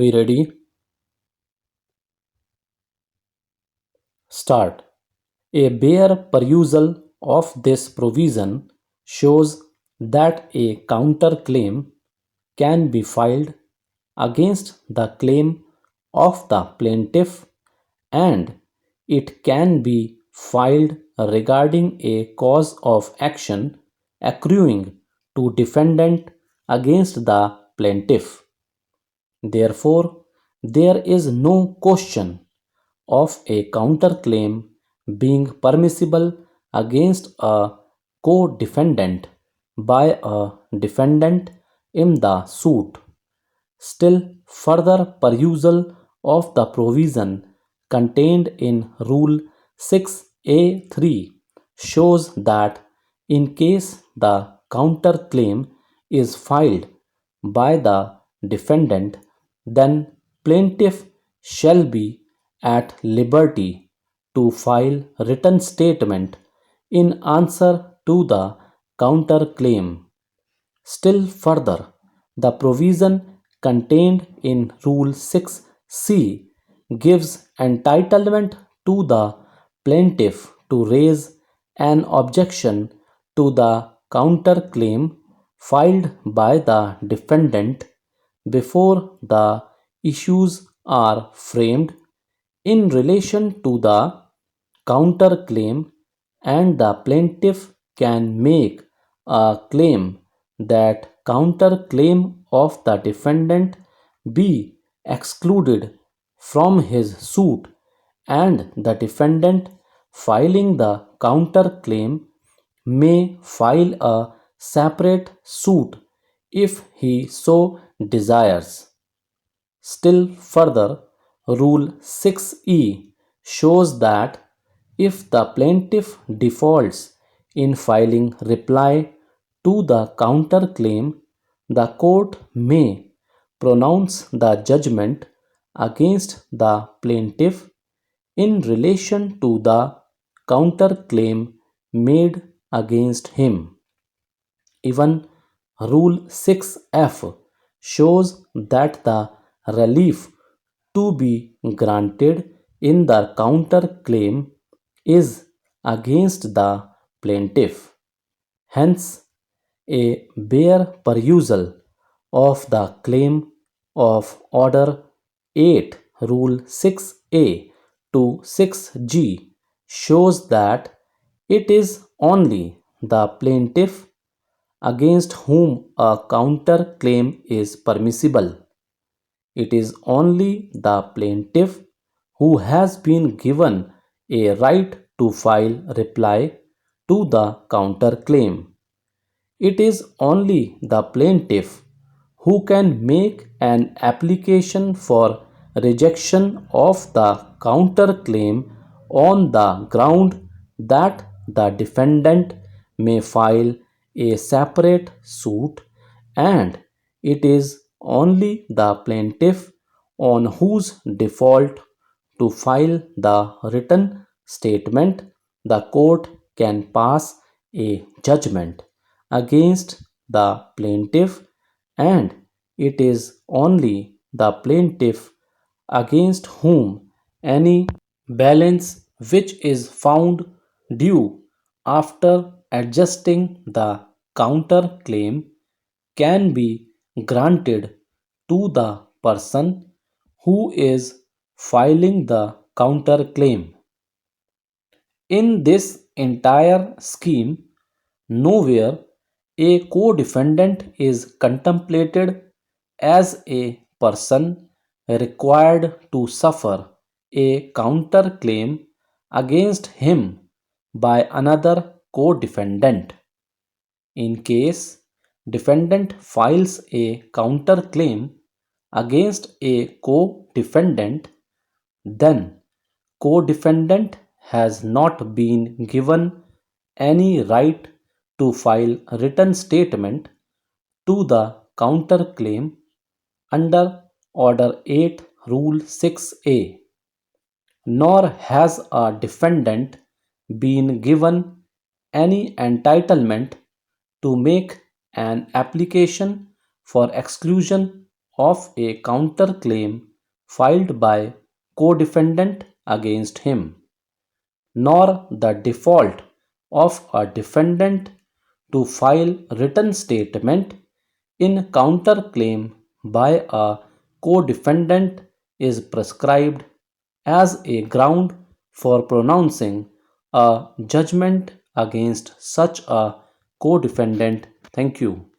Be ready. Start. A bare perusal of this provision shows that a counterclaim can be filed against the claim of the plaintiff, and it can be filed regarding a cause of action accruing to defendant against the plaintiff. Therefore, there is no question of a counterclaim being permissible against a co-defendant by a defendant in the suit. Still further perusal of the provision contained in Rule 6A3 shows that in case the counterclaim is filed by the defendant, then plaintiff shall be at liberty to file written statement in answer to the counterclaim. Still further, the provision contained in Rule 6C gives entitlement to the plaintiff to raise an objection to the counterclaim filed by the defendant before the issues are framed in relation to the counterclaim, and the plaintiff can make a claim that counterclaim of the defendant be excluded from his suit, and the defendant filing the counterclaim may file a separate suit if he so desires. Still further, Rule 6E shows that if the plaintiff defaults in filing reply to the counterclaim, the court may pronounce the judgment against the plaintiff in relation to the counterclaim made against him. Even Rule 6F shows that the relief to be granted in the counterclaim is against the plaintiff. Hence, a bare perusal of the claim of Order 8, Rule 6A to 6G shows that it is only the plaintiff against whom a counterclaim is permissible. It is only the plaintiff who has been given a right to file reply to the counterclaim. It is only the plaintiff who can make an application for rejection of the counterclaim on the ground that the defendant may file a separate suit, and it is only the plaintiff on whose default to file the written statement the court can pass a judgment against the plaintiff, and it is only the plaintiff against whom any balance which is found due after adjusting the counterclaim can be granted to the person who is filing the counterclaim. In this entire scheme, nowhere a co-defendant is contemplated as a person required to suffer a counterclaim against him by another co-defendant. In case defendant files a counterclaim against a co-defendant, then co-defendant has not been given any right to file written statement to the counterclaim under Order 8, Rule 6A, nor has a defendant been given any entitlement to make an application for exclusion of a counterclaim filed by co-defendant against him, nor the default of a defendant to file written statement in counterclaim by a co-defendant is prescribed as a ground for pronouncing a judgment against such a co-defendant. Thank you.